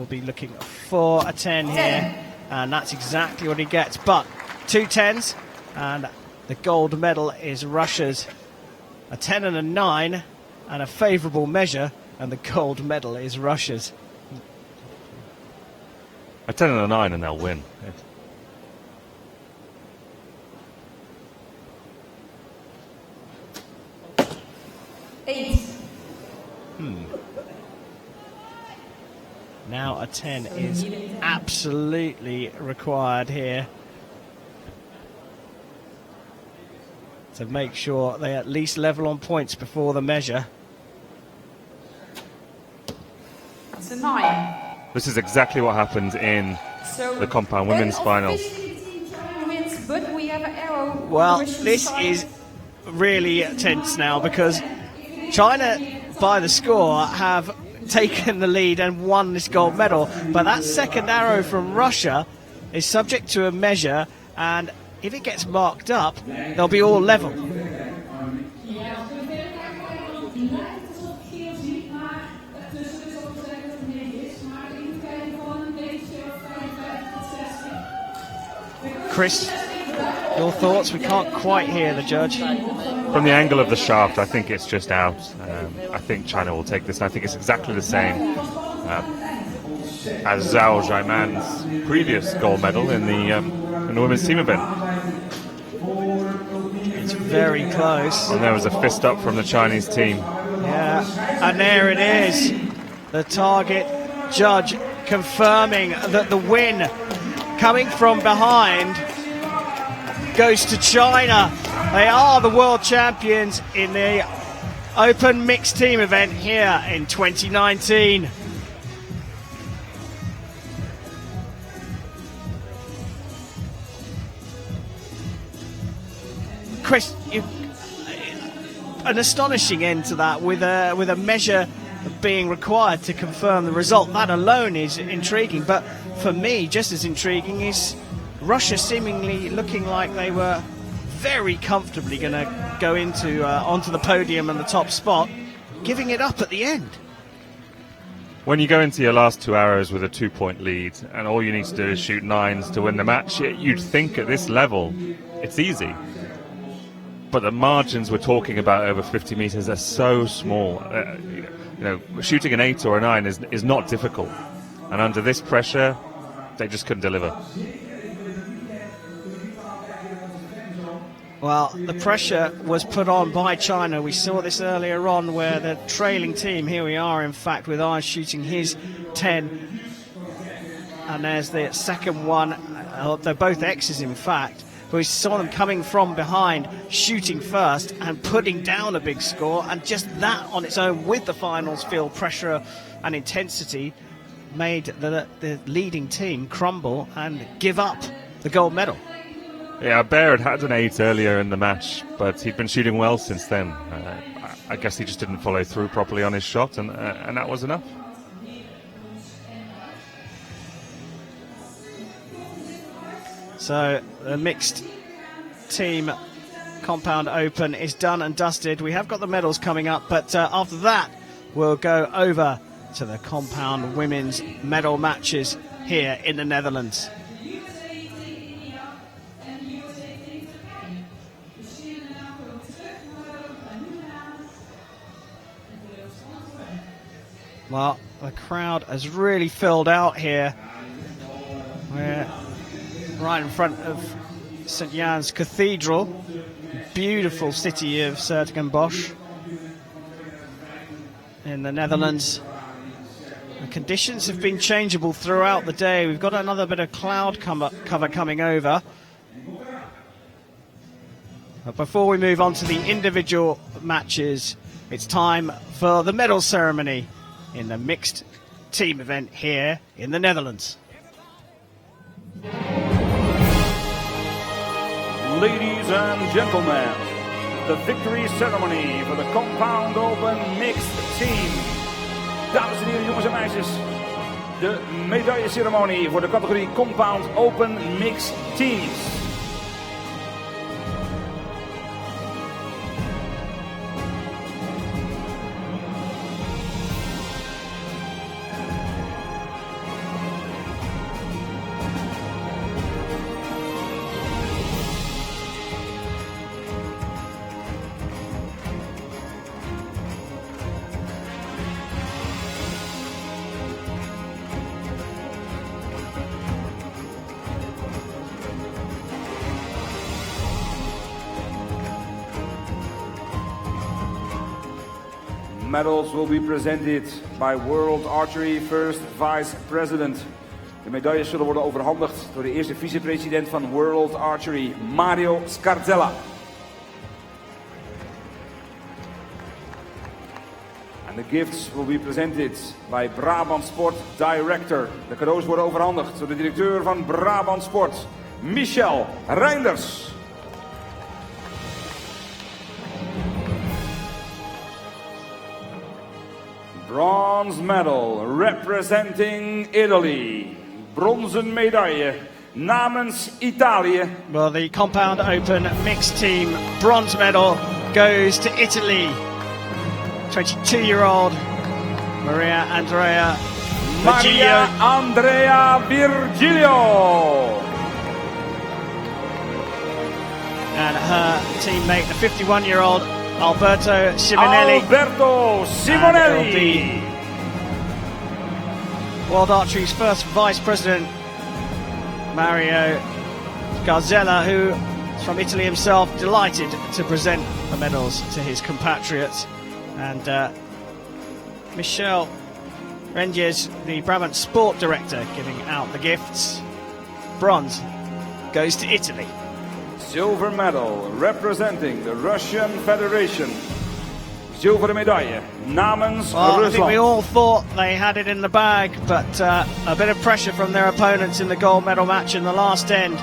be looking for a 10 here, and that's exactly what he gets. But 2 10s, and the gold medal is Russia's. A 10 and a 9, and a favourable measure, and the gold medal is Russia's. A 10 and a 9 and they'll win. Now a 10 is absolutely required here to make sure they at least level on points before the measure. It's a 9. This is exactly what happened in the compound women's finals. But we have an arrow. Well, this is really tense now because China, by the score, have taken the lead and won this gold medal. But that second arrow from Russia is subject to a measure, and if it gets marked up, they'll be all level. Chris, your thoughts? We can't quite hear the judge. From the angle of the shaft, I think it's just out. I think China will take this, and I think it's exactly the same as Zhao Zhaiman's previous gold medal in the women's team event. It's very close. And there was a fist up from the Chinese team. Yeah, and there it is. The target judge confirming that the win coming from behind goes to China. They are the world champions in the open mixed team event here in 2019. Chris, an astonishing end to that with a measure being required to confirm the result. That alone is intriguing, but for me, just as intriguing is Russia seemingly looking like they were very comfortably going to go into onto the podium and the top spot, giving it up at the end. When you go into your last 2 arrows with a 2-point lead and all you need to do is shoot 9s to win the match, you'd think at this level it's easy. But the margins we're talking about over 50 meters are so small. Shooting an 8 or a 9 is not difficult. And under this pressure, they just couldn't deliver. Well, the pressure was put on by China. We saw this earlier on where the trailing team, here we are in fact with Iron shooting his 10. And there's the second one. They're both X's in fact. But we saw them coming from behind, shooting first and putting down a big score. And just that on its own with the finals field pressure and intensity made the leading team crumble and give up the gold medal. Yeah, Baird had an 8 earlier in the match, but he'd been shooting well since then. I guess he just didn't follow through properly on his shot, and that was enough. So the mixed team compound open is done and dusted. We have got the medals coming up, but after that we'll go over to the compound women's medal matches here in the Netherlands. Well, the crowd has really filled out here. We're right in front of St. Jan's Cathedral, beautiful city of Den Bosch in the Netherlands. The conditions have been changeable throughout the day. We've got another bit of cloud cover coming over. But before we move on to the individual matches, it's time for the medal ceremony in the mixed team event here in the Netherlands. Ladies and gentlemen, the victory ceremony for the Compound Open Mixed Team. Dames en heren, jongens en meisjes, de medailleceremonie voor de categorie Compound Open Mixed Teams. medals will be presented by World Archery First Vice President. De medailles zullen worden overhandigd door de eerste vicepresident van World Archery, Mario Scarzella. And the gifts will be presented by Brabant Sport Director. De cadeaus worden overhandigd door de directeur van Brabant Sport, Michel Reinders. Bronze medal representing Italy. Bronzen medaille namens Italië. Well, the Compound Open mixed team bronze medal goes to Italy. 22-year-old Maria Andrea Virgilio. And her teammate, the 51-year-old Alberto Simonelli. And it'll be World Archery's first vice president, Mario Scarzella, who is from Italy himself, delighted to present the medals to his compatriots. And Michel Reinders, the Brabant Sport Director, giving out the gifts. Bronze goes to Italy. Silver medal representing the Russian Federation. Zilveren medaille namens Well, Rusland. I think we all thought they had it in the bag, but a bit of pressure from their opponents in the gold medal match in the last end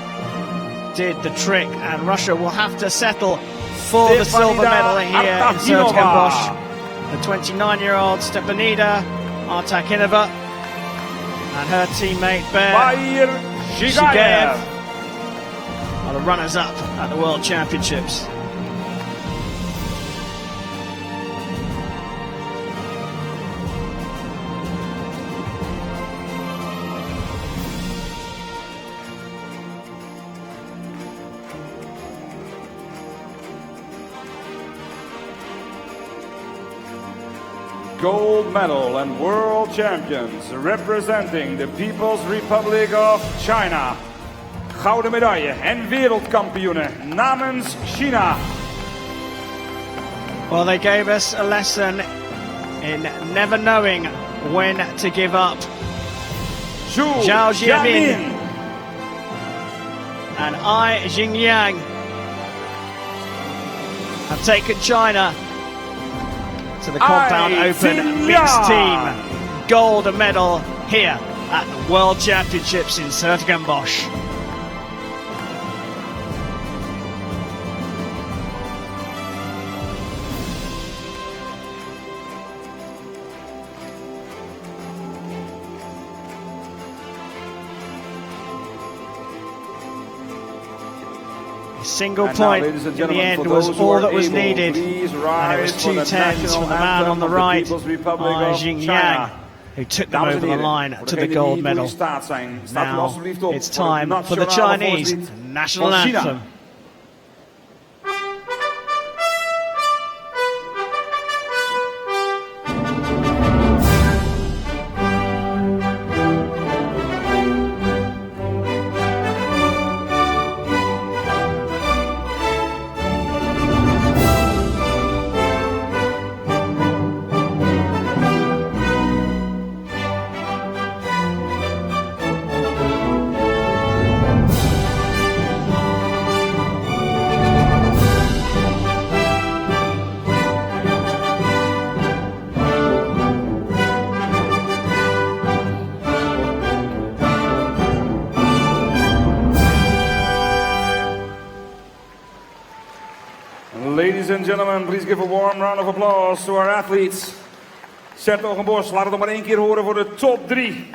did the trick, and Russia will have to settle for the silver medal here in Den Bosch. The 29-year-old Stepanida Artakinova and her teammate Bayer Shigaev are the runners-up at the World Championships. Gold medal and world champions representing the People's Republic of China. Gouden medaille en wereldkampioenen namens China. Well, they gave us a lesson in never knowing when to give up. Zhao Jiamin and Ai Jingyang have taken China to the Compound Open mixed team gold medal here at the World Championships in Den Bosch. Single point in the end was all that was needed, and it was 2 10s for the man on the right, Ai Jingyang, who took them over the line to the gold medal. Now it's time for the Chinese national anthem. Ladies and gentlemen, please give a warm round of applause to our athletes. 's-Hertogenbosch, laat het nog maar 1 keer horen voor de top 3.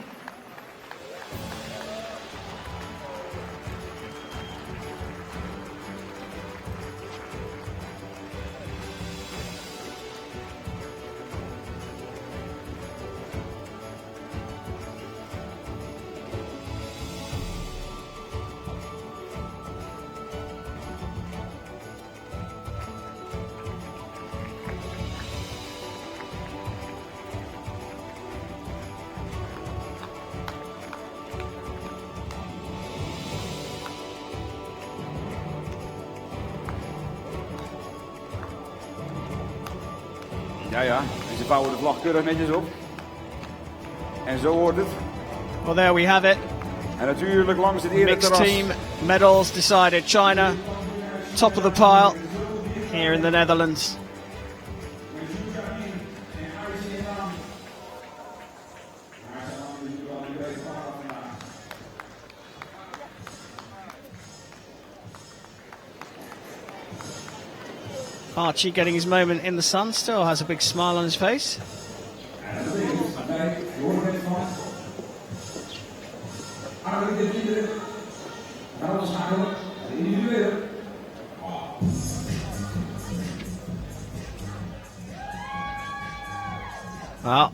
Ja, Ze vouwen de vlag keurig netjes op. En zo wordt het. Well, there we have it. En natuurlijk langs het Mixed ereterras. team medals decided. China, top of the pile here in the Netherlands. Archie getting his moment in the sun, still has a big smile on his face. Well,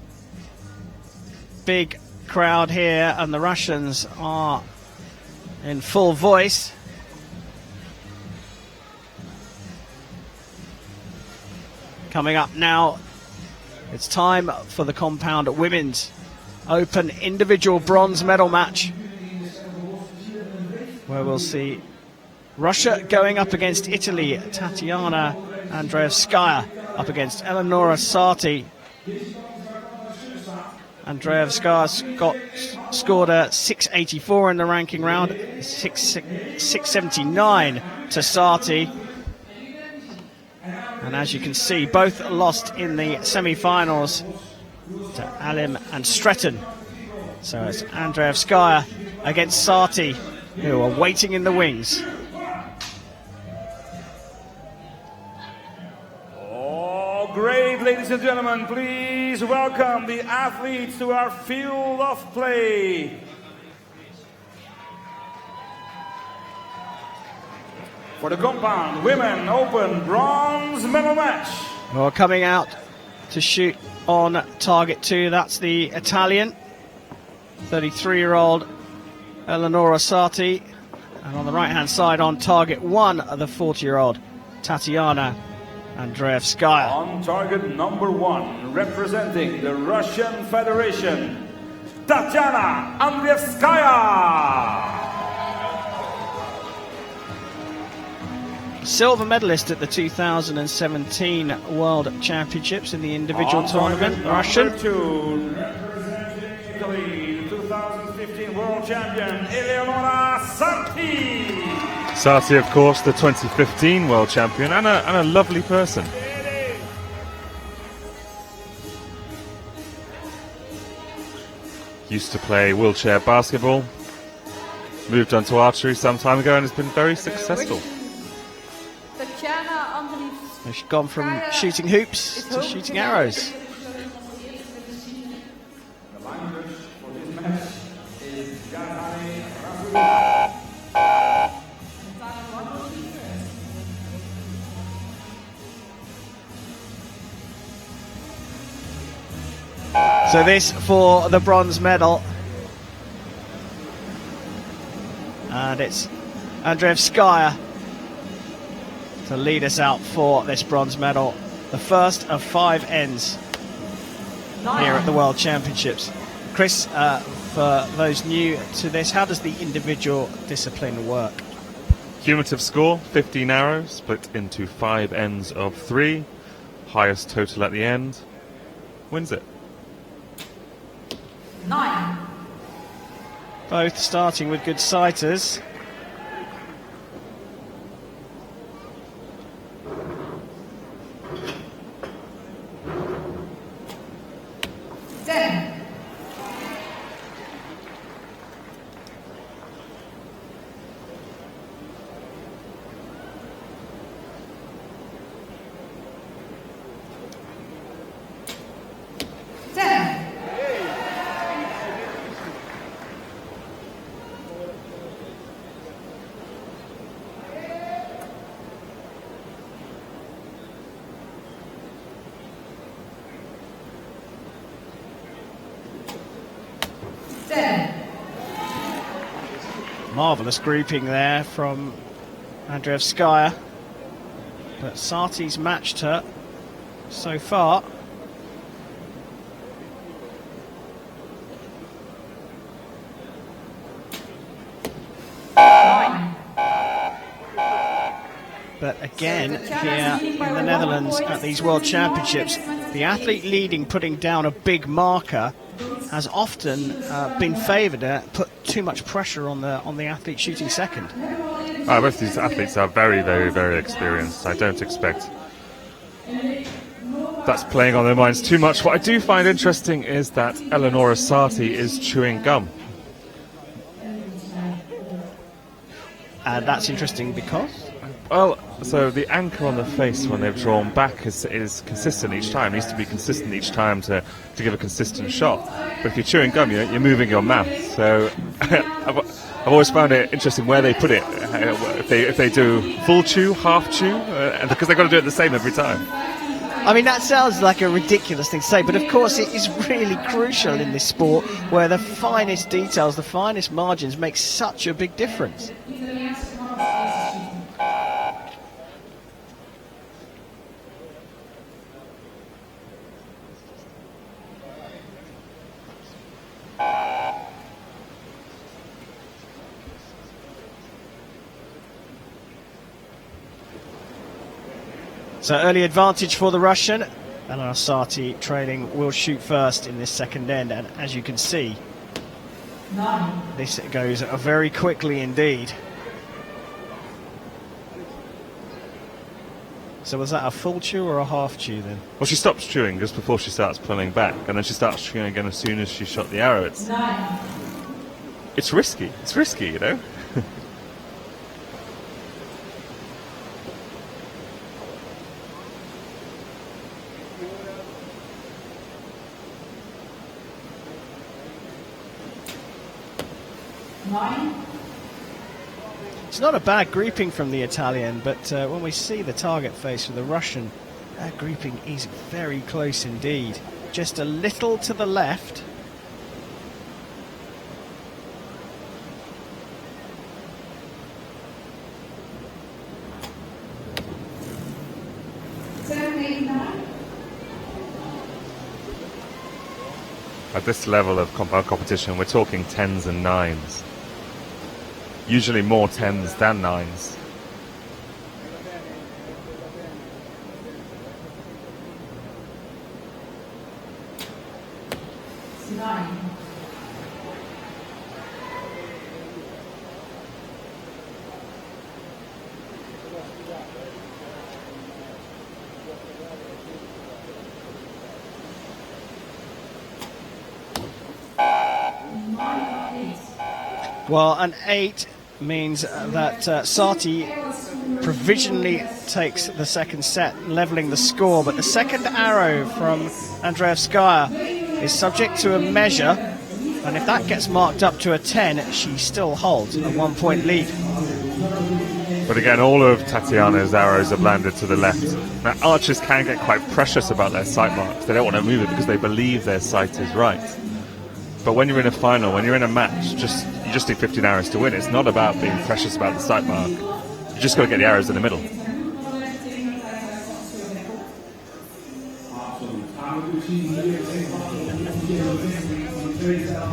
big crowd here, and the Russians are in full voice. Coming up now, it's time for the compound women's open individual bronze medal match, where we'll see Russia going up against Italy, Tatiana Andrievskaia up against Eleonora Sarti. Andrievskaia scored a 684 in the ranking round, 679 to Sarti. And as you can see, both lost in the semi-finals to Alim and Stretton. So it's Andrievskaia against Sarti, who are waiting in the wings. Oh, great, ladies and gentlemen. Please welcome the athletes to our field of play. For the compound women open bronze medal match. Well, coming out to shoot on target 2, that's the Italian, 33-year-old Eleonora Sarti. And on the right-hand side on target 1, the 40-year-old Tatiana Andrievskaia. On target number 1, representing the Russian Federation, Tatiana Andrievskaia. Silver medalist at the 2017 World Championships in the individual tournament, Russian. Number 2, Italy, 2015 World Champion, Eleonora Sarti. Sarti, of course, the 2015 world champion and a lovely person. Used to play wheelchair basketball, moved on to archery some time ago and has been very successful. Tatiana Andrievskaia. She's gone from shooting hoops to shooting arrows. So this for the bronze medal. And it's Andrievskaia to lead us out for this bronze medal. The first of 5 ends here at the World Championships. Chris, for those new to this, how does the individual discipline work? Cumulative score, 15 arrows, split into 5 ends of 3. Highest total at the end wins it. 9. Both starting with good sighters. Marvellous grouping there from Andrievskaia, but Sarti's matched her so far. But again, here in the Netherlands at these World Championships, the athlete leading, putting down a big marker, has often been favoured, put too much pressure on the athlete shooting second. Both these athletes are very, very, very experienced. I don't expect that's playing on their minds too much. What I do find interesting is that Eleonora Sarti is chewing gum. And that's interesting because? Well, so the anchor on the face when they've drawn back is consistent each time. It needs to be consistent each time to give a consistent shot. But if you're chewing gum, you're moving your mouth. So I've always found it interesting where they put it. If they do full chew, half chew, and because they've got to do it the same every time. I mean, that sounds like a ridiculous thing to say, but of course it is really crucial in this sport where the finest details, the finest margins make such a big difference. So early advantage for the Russian. Eleonora Sarti trailing will shoot first in this second end, and as you can see, this goes very quickly indeed. So was that a full chew or a half chew then? Well, she stops chewing just before she starts pulling back, and then she starts chewing again as soon as she shot the arrow. It's risky. It's risky, you know. It's not a bad grouping from the Italian, but when we see the target face of the Russian, that grouping is very close indeed. Just a little to the left. At this level of compound competition, we're talking 10s and 9s. Usually more 10s than 9s. Well, an 8 means that Sarti provisionally takes the second set, levelling the score. But the second arrow from Andrievskaia is subject to a measure, and if that gets marked up to a 10, she still holds a 1-point lead. But again, all of Tatiana's arrows have landed to the left. Now, archers can get quite precious about their sight marks. They don't want to move it because they believe their sight is right. But when you're in a final, when you're in a match, you just need 15 arrows to win. It's not about being precious about the sight mark. You just got to get the arrows in the middle.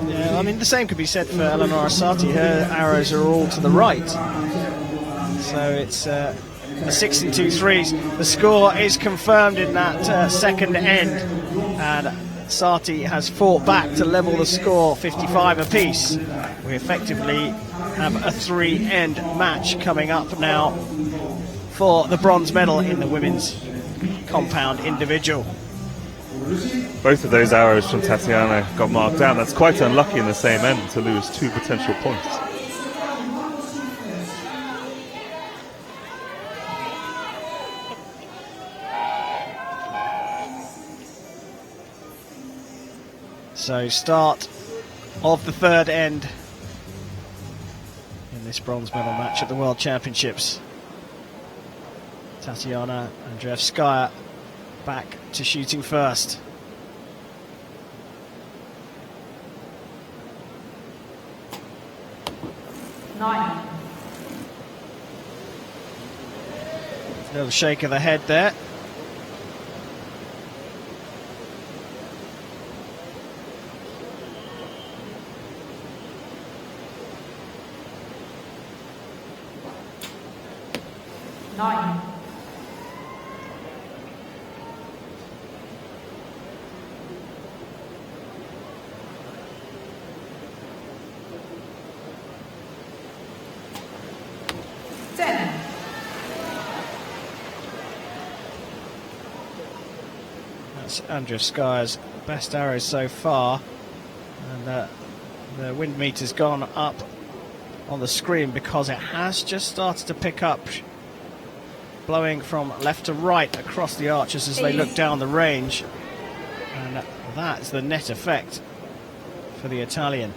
Yeah, I mean, the same could be said for Eleonora Sarti. Her arrows are all to the right. So it's a 6 and 2 threes. The score is confirmed in that second end. And Sarti has fought back to level the score 55 apiece. We effectively have a 3-end match coming up now for the bronze medal in the women's compound individual. Both of those arrows from Tatiana got marked down. That's quite unlucky in the same end to lose 2 potential points. So start of the third end in this bronze medal match at the World Championships. Tatiana Andrievskaia back to shooting first. Nine. Little shake of the head there. 9. That's Andrievskaia's best arrow so far, and the wind meter's gone up on the screen because it has just started to pick up, blowing from left to right across the archers as they look down the range, and that's the net effect for the Italian.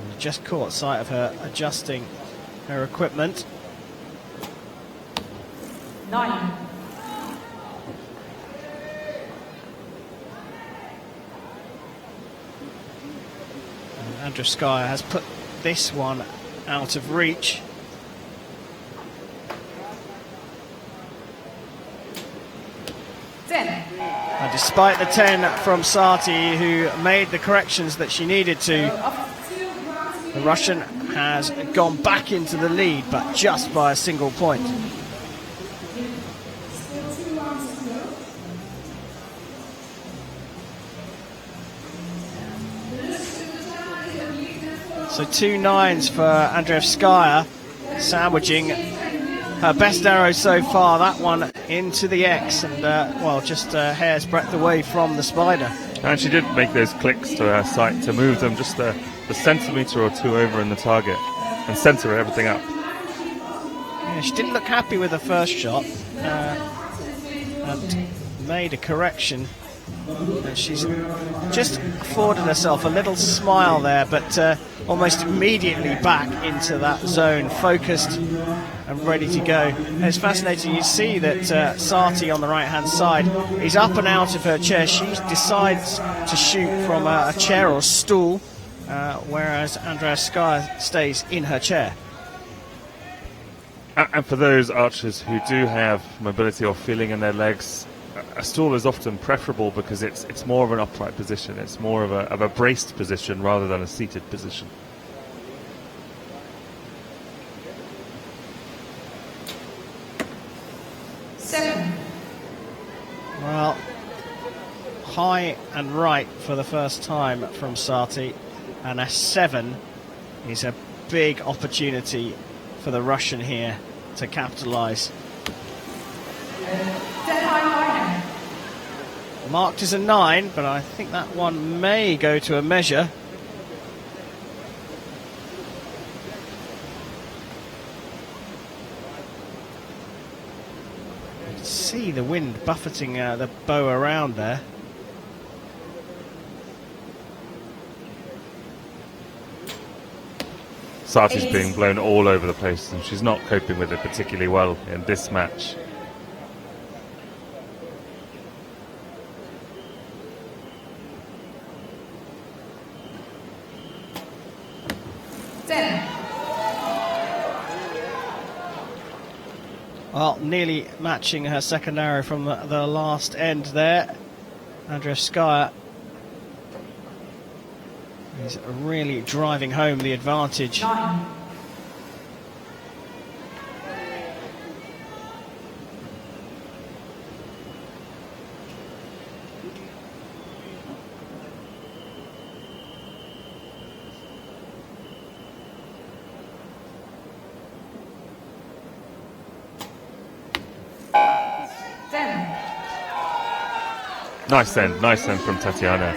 And just caught sight of her adjusting her equipment. 9. Andrievskaia has put this one out of reach. And despite the 10 from Sarti, who made the corrections that she needed to, the Russian has gone back into the lead, but just by a single point. So 2 9s for Andrievskaia, sandwiching her best arrow so far, that one into the X, and well, just a hair's breadth away from the spider. And she did make those clicks to her sight to move them just a centimetre or two over in the target and centre everything up. Yeah, she didn't look happy with the first shot, and made a correction. And she's just afforded herself a little smile there, but almost immediately back into that zone, focused and ready to go. And it's fascinating, you see that Sarti on the right hand side is up and out of her chair. She decides to shoot from a chair or stool, whereas Andrievskaia stays in her chair. And for those archers who do have mobility or feeling in their legs, a stool is often preferable because it's more of an upright position. It's more of a braced position rather than a seated position. Well, high and right for the first time from Sarti, and a 7 is a big opportunity for the Russian here to capitalise. Marked as a 9, but I think that one may go to a measure. You can see the wind buffeting the bow around there. Sarti's being blown all over the place, and she's not coping with it particularly well in this match. Well, nearly matching her second arrow from the last end there. Andrievskaia is really driving home the advantage. 9. Nice end from Tatiana.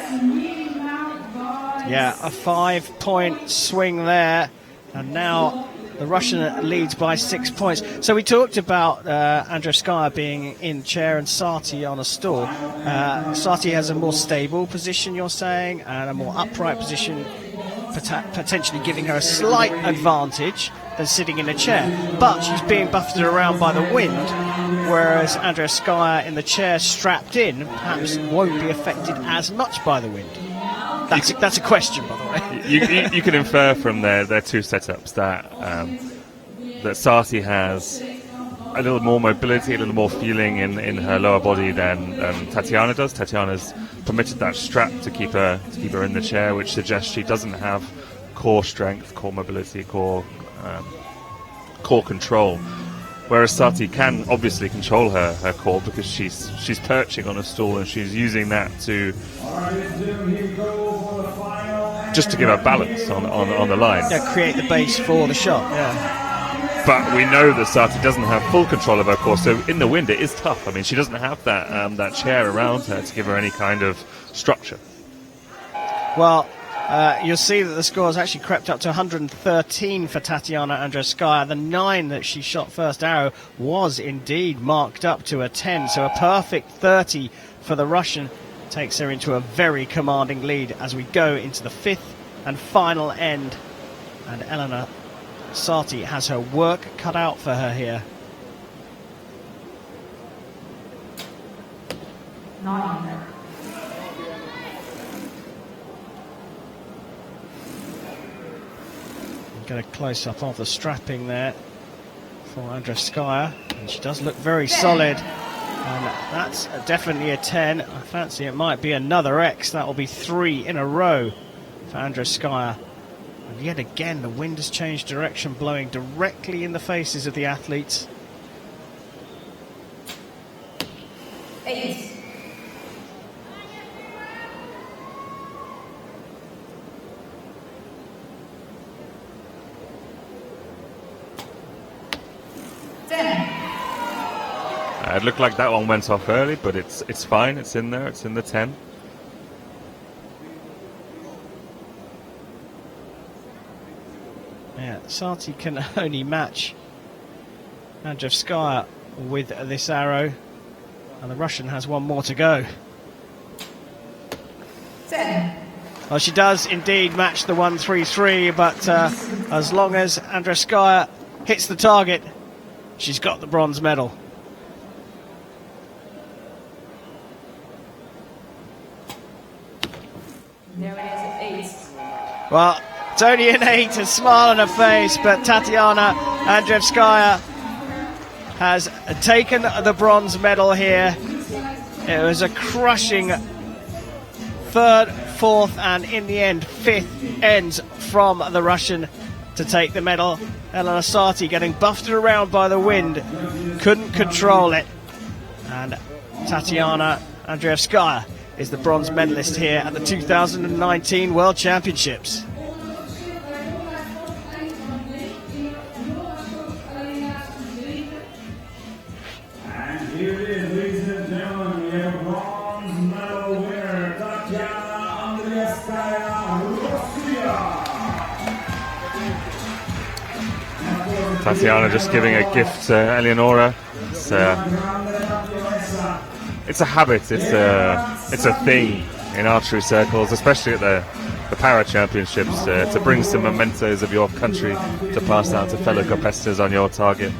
Yeah, a 5-point swing there, and now the Russian leads by 6 points. So we talked about Andrievskaia being in chair and Sarti on a stool. Sarti has a more stable position, you're saying, and a more upright position, potentially giving her a slight advantage than sitting in a chair. But she's being buffeted around by the wind, whereas Andrievskaia in the chair strapped in perhaps won't be affected as much by the wind. That's a question, by the way. You can infer from their two setups that Sarti has a little more mobility, a little more feeling in her lower body than Tatiana does. Tatiana's permitted that strap to keep her in the chair, which suggests she doesn't have core strength, core mobility, core core control. Whereas Sarti can obviously control her core because she's perching on a stool and she's using that to just to give her balance on the line. Yeah, create the base for the shot. Yeah. But we know that Sarti doesn't have full control of her core, so in the wind it is tough. I mean, she doesn't have that chair around her to give her any kind of structure. Well, you'll see that the score has actually crept up to 113 for Tatiana Andrievskaia. The 9 that she shot first arrow was indeed marked up to a 10, so a perfect 30 for the Russian takes her into a very commanding lead as we go into the 5th and final end. And Eleonora Sarti has her work cut out for her here. 9. Get a close-up of the strapping there for Andrievskaia, and she does look very solid, and that's definitely a 10. I fancy it might be another X. That will be 3 in a row for Andrievskaia. And yet again, the wind has changed direction, blowing directly in the faces of the athletes. 8. It looked like that one went off early, but it's fine. It's in there. It's in the 10. Yeah, Sarti can only match Andrievskaia with this arrow, and the Russian has one more to go. 10. Well, she does indeed match the 133, but as long as Andrievskaia hits the target, she's got the bronze medal. There it is, 8. Well, it's only an 8, a smile on her face, but Tatiana Andrievskaia has taken the bronze medal here. It was a crushing 3rd, 4th, and in the end 5th ends from the Russian to take the medal. Eleonora Sarti getting buffeted around by the wind, couldn't control it, and Tatiana Andrievskaia is the bronze medalist here at the 2019 World Championships. And here it is, ladies and gentlemen, we have a bronze medal winner, Tatiana Andrievskaia, Russia. Tatiana just giving a gift to Eleonora. It's a habit. It's a thing in archery circles, especially at the Para Championships, to bring some mementos of your country to pass out to fellow competitors on your target.